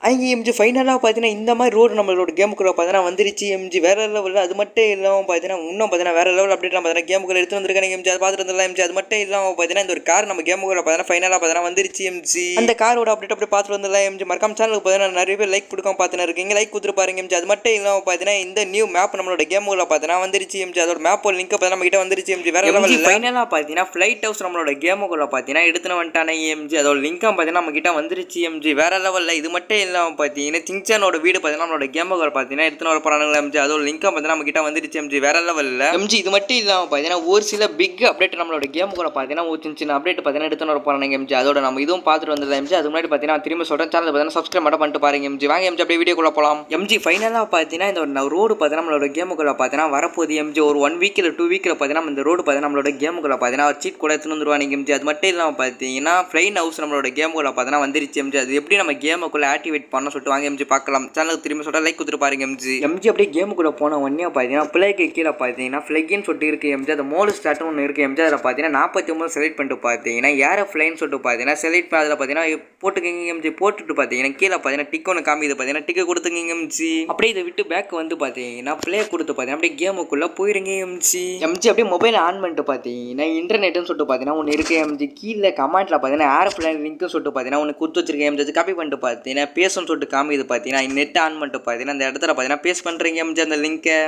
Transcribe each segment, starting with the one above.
அங்கே எம்ஜி ஃபைனலாக பார்த்தீங்கன்னா இந்த மாதிரி ரோடு நம்மளோட கேமுக்குள்ளே பார்த்தீங்கன்னா வந்துருச்சு எம்ஜி வேற லெவலில். அது மட்டும் இல்லாமல் பார்த்தீங்கன்னா இன்னும் பார்த்தீங்கன்னா வேற லெவல் அப்டேட்லாம் பார்த்தீங்கன்னா கேமுக்குள்ளே எடுத்து வந்திருக்காங்க எம்ஜி. அதை பார்த்துட்டு வந்துடலாம் எம்ஜி. அது மட்டும் இல்லாமல் பார்த்தீங்கன்னா இந்த ஒரு கார் நம்ம கேமுக்குள்ளே பார்த்தீங்கன்னா ஃபைனலாக பார்த்தீங்கன்னா வந்துருச்சு எம்ஜி. அந்த காரோட அப்டேட் அப்படியே பார்த்துட்டு வந்துடலாம் எம்ஜி. மறக்காம சேனலுக்கு பார்த்தீங்கன்னா நிறைய பேர் லைக் கொடுக்காம பார்த்துன்னு இருக்கீங்க. லைக் கொடுத்துட்டு பாருங்க எம்ஜி. அது மட்டும் இல்லாமல் பார்த்தீங்கன்னா இந்த நியூ மேப் நம்மளோட கேமுக்குள்ளே பார்த்தீங்கன்னா வந்துருச்சு எம்ஜி. அதோட மேப்போட லிங்க் பார்த்தீங்கன்னா நம்ம கிட்ட வந்துருச்சு எம்ஜி. வேற லெவல் ஃபைனலாக பார்த்தீங்கன்னா ஃப்ளைட் ஹவுஸ் நம்மளோட கேமுக்குள்ளே பார்த்தீங்கன்னா எடுத்துன்னு வந்துட்டானே எம்ஜி. அதோட லிங்க்கும் பார்த்தீங்கன்னா நம்ம கிட்ட வந்துருச்சு எம்ஜி. வேற லெவலில். இது மட்டும் இல்லாமல் பார்த்தீங்கன்னா சிங்சானோட வீடு பார்த்தீங்கன்னா நம்மளோட கேமுக்குள்ள பார்த்தீங்கன்னா எடுத்துன்னு வர போறானுங்களா எம்ஜி. அதோட லிங்க் பார்த்தீங்கன்னா நம்ம கிட்ட வந்துருச்சு எம்ஜி. வேற லெவலில் எம்ஜி. இது மட்டும் இல்லாமல் பார்த்தீங்கன்னா ஒரு சில பிக் அப்டேட் நம்மளோட கேமுக்குள்ள பார்த்தீங்கன்னா ஒரு சின்ன சின்ன அப்டேட் பார்த்தீங்கன்னா எடுத்துன்னு வர போறானுங்க எம்ஜி. அதோட நம்ம இதுவும் பார்த்துட்டு வந்துடலாம் எம்ஜி. அது முன்னாடி பார்த்தீங்கன்னா திரும்ப சொல்கிறேன், சேனல் பார்த்தீங்கன்னா சப்ஸ்கிரைப் மட்டும் பண்ணிட்டு பாருங்க எம்ஜி. வாங்க எம்ஜி அப்படியே வீடியோக்குள்ள போகலாம் எம்ஜி. ஃபைனலாக பார்த்தீங்கன்னா இந்த ரோடு பார்த்தீங்கன்னா நம்மளோட கேமுக்குள்ள பார்த்தீங்கன்னா வரப்போகுது எம்ஜி. ஒரு 1 வீக் இல்லை 2 வீக்கில் பார்த்தீங்கன்னா இந்த ரோடு பார்த்தீங்கன்னா நம்மளோட கேமுக்குள்ள பார்த்தீங்கன்னா ஒரு சீட் கூட எடுத்துன்னு வந்துருவாங்க எம்ஜி. அது மட்டும் இல்லாமல் பார்த்தீங்கன்னா ஃப்ளைட் ஹவுஸ் நம்மளோட கேமுக்குள்ள பார்த்தீங்கன்னா வந்துருச்சு எம்ஜி. அது எப்படி நம்ம கேமுக்குள்ள ஆக்டிவேட் பண்ண சொல்லிட்டு வாங்க எம்ஜி பார்க்கலாம். சேனலுக்கு திரும்ப சொல்கிறேன், லைக் கொடுத்துட்டு பாருங்க எம்ஜி. எம்ஜி அப்படியே கேமுக்குள்ள போன உடனே பார்த்தீங்கன்னா பிள்ளைக்கு கீழே பார்த்தீங்கன்னா ஃப்ளெக்னு சொல்லிட்டு இருக்கு எம்ஜி. அது மோடு ஸ்டார்ட்னு ஒன்று இருக்குது எம்ஜி. அதில் பார்த்தீங்கன்னா 49 செலக்ட் பண்ணிட்டு பார்த்தீங்கன்னா ஏரோஃப்ளைன்னு சொல்லிட்டு பார்த்தீங்கன்னா செலக்ட் அதில் பார்த்தீங்கன்னா போட்டுக்கிங்க எம்ஜி. போட்டுட்டு பார்த்தீங்கன்னா கீழே பார்த்தீங்கன்னா டிக் ஒன்று காமிது பார்த்தீங்கன்னா டிக்கை கொடுத்துக்கிங்க எம்ஜி. அப்படியே இதை விட்டு பேக் வந்து பார்த்தீங்கன்னா ப்ளே கொடுத்து பார்த்தீங்கன்னா அப்படியே கேமுக்குள்ளே போயிருங்க எம்ஜி. எம்ஜி அப்படியே மொபைல் ஆன் பண்ணிட்டு பார்த்தீங்கன்னா இன்டர்நெட்னு சொல்லிட்டு பார்த்தீங்கன்னா ஒன்று இருக்குது எம்ஜி. கீழே கமெண்ட்டில் பார்த்தீங்கன்னா ஏரோஃப்ளைன் லிங்க்னு சொல்லிட்டு பார்த்தீங்கன்னா ஒன்று கொடுத்து வச்சிருக்கேன் எம்ஜி. காப்பி பண்ணிட்டு பார்த்தீங்கன்னா பேசணும்னு சொல்லிட்டு காமிது பார்த்தீங்கன்னா நெட் ஆன் பண்ணிட்டு பார்த்தீங்கன்னா அந்த இடத்துல பார்த்தீங்கன்னா பேஸ் பண்ணுறீங்க எம்ஜி அந்த லிங்க்கை.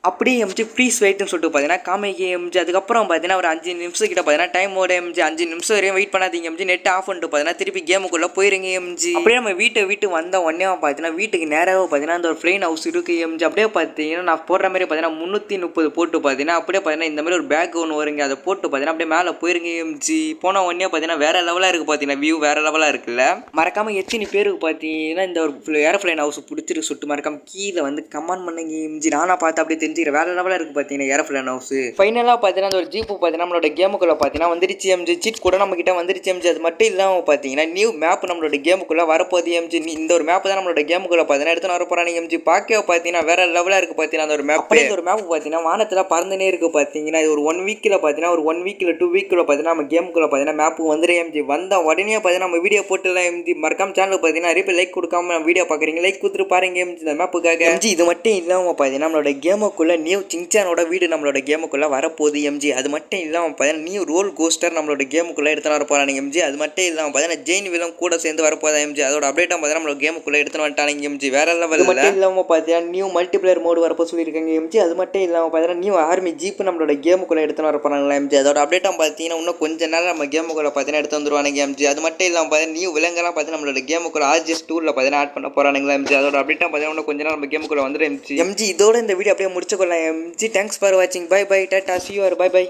அப்படியே எம்ஜி ப்ளீஸ் வெயிட்னு சொல்லிட்டு பார்த்தீங்கன்னா காமிக்க எம்ஜி. அதுக்கப்புறம் பார்த்தீங்கன்னா ஒரு 5 நிமிஷம் கிட்ட பார்த்தீங்கன்னா டைம் ஓட எம்ஜி. 5 நிமிஷம் வரையும் வெயிட் பண்ணாதீங்க எம்ஜி. நெட் ஆஃப் பண்ணிட்டு பார்த்தீங்கன்னா திருப்பி கேமுக்குள்ளே போயிருங்க எம்ஜி. அப்படியே நம்ம வீட்டு வந்த உடனே பார்த்தீங்கன்னா வீட்டுக்கு நேராக பார்த்தீங்கன்னா அந்த ஒரு ஃப்ளைன் ஹவுஸ் இருக்குது எம்ஜி. அப்படியே பார்த்தீங்கன்னா நான் போடுற மாதிரி பார்த்தீங்கன்னா 330 போட்டு பார்த்தீங்கன்னா அப்படியே பார்த்தீங்கன்னா இந்த மாதிரி ஒரு பேக் ஒன்று வருங்க. அதை போட்டு பார்த்தீங்கன்னா அப்படியே மேலே போயிருங்க எம்ஜி. போன உடனே பார்த்தீங்கன்னா வேற லெவலாக இருக்குது பார்த்தீங்கன்னா வியூ வேற லெவலாக இருக்குல்ல. மறக்காம எத்தனை பேருக்கு பார்த்தீங்கன்னா இந்த ஒரு ஏரோஃப்ளைன் ஹவுஸ் பிடிச்சிருக்கு சுட்டு மறக்காம கீழே வந்து கமெண்ட் பண்ணுங்க எம்ஜி. நானாக பார்த்து அப்படியே தெரிஞ்சுக்கிறேன் வேற லெவலாக இருக்குது பார்த்தீங்கன்னா ஏரோஃப்ளைன் ஹவுஸ். ஃபைனலாக பார்த்தீங்கன்னா அந்த ஒரு ஜீப்பு பார்த்தீங்கன்னா நம்மளோட கேமுக்குள்ள பார்த்தீங்கன்னா வந்துருச்சு எம்ஜி. சீட் கூட நம்ம கிட்ட வந்துருச்சு எம்ஜி. அது மட்டும் இல்லாமல் பார்த்தீங்கன்னா நியூ மேப் நம்மளோட கேமுக்குள்ள வரப்போகுது எம்ஜி. இந்த ஒரு மேப் தான் நம்மளோட கேமுக்குள்ள பார்த்தீங்கன்னா எடுத்து வர போறாங்க எம்ஜி. பார்க்க பார்த்தீங்கன்னா வேற லெவலாக இருக்குது பார்த்தீங்கன்னா அந்த ஒரு மேப். அப்படியே இந்த ஒரு மேப் பார்த்தீங்கன்னா வானத்தில் பறந்துனே இருக்குது பார்த்தீங்கன்னா. இது ஒரு 1 வீக்கில் பார்த்தீங்கன்னா ஒரு 1 வீக்கில் 2 வீக்கில் பார்த்தீங்கன்னா நம்ம கேமுக்குள்ள பார்த்தீங்கன்னா மேப் வந்துடும் எம்ஜி. வந்தால் உடனே பார்த்தீங்கன்னா நம்ம வீடியோ போட்டுலாம் எம்ஜி. மறக்காம சேனலுக்கு பார்த்தீங்கன்னா நிறைய பேர் லைக் கொடுக்காம நம்ம வீடியோ பார்க்குறீங்க. லைக் கொடுத்துட்டு பாருங்க எம்ஜி இந்த மேப்புக்காக எம்ஜி. இது மட்டும் இல்லாமல் பார்த்தீங்கன்னா நம்மளோட கேமுக்குள்ள நியூ சிங்சானோட வீடு நம்மளோட கேமுக்குள்ளே வரப்போகுது எம்ஜி. அது மட்டும் இல்லாமல் பார்த்தீங்கன்னா நியூ ரோல் கோஸ்டர் நம்மளோட கேமுக்குள்ளே எடுத்துன்னு வர போகிறாங்க எம்ஜி. அது மட்டும் இல்லாமல் பார்த்தீங்கன்னா ஜெயின் வில்லம் கூட சேர்ந்து வரப்போதா எம்ஜி. அதோட அப்டேட்டாக பார்த்தீங்கன்னா நம்மளோட கேமுக்குள்ளே எடுத்துன்னு வந்துட்டாங்க எம்ஜி. வேற லெவல் மட்டும் இல்லாமல் பார்த்தீங்கன்னா நியூ மல்டிபிளேயர் மோடு வரப்போ சொல்லியிருக்காங்க எம்ஜி. அது மட்டும் இல்லாமல் பார்த்தீங்கன்னா நியூ ஆர்மி ஜீப் நம்மளோட கேமுக்குள்ளே எடுத்துன்னு வர போகிறாங்களா எம்ஜி. அதோட அப்டேட்டாக பார்த்தீங்கன்னா இன்னும் கொஞ்சம் நேரம் நம்ம கேமுக்குள்ளே பார்த்தீங்கன்னா எடுத்து வந்துருவாங்க எம்ஜி. அது மட்டும் இல்லாமல் பார்த்தீங்கன்னா நியூ விலங்கெல்லாம் பார்த்தீங்கன்னா நம்மளோட கேமுக்குள்ளே RGS 2ல பார்த்தீங்கன்னா ஆட் பண்ண போகிறாங்களா எம்ஜி. அதோட அப்டேட்டாக பார்த்தீங்கன்னா இன்னும் கொஞ்சம் நேரம் நம்ம கேமுக்குள்ளே வந்துடும் எம்ஜி. இதோட இந்த வீடியோ அப்படியே முடிச்சுக்கொள்ளலாம் எம்ஜி. தேங்க்ஸ் ஃபார் வாட்சிங். Bye bye. Tata. See you. Bye bye.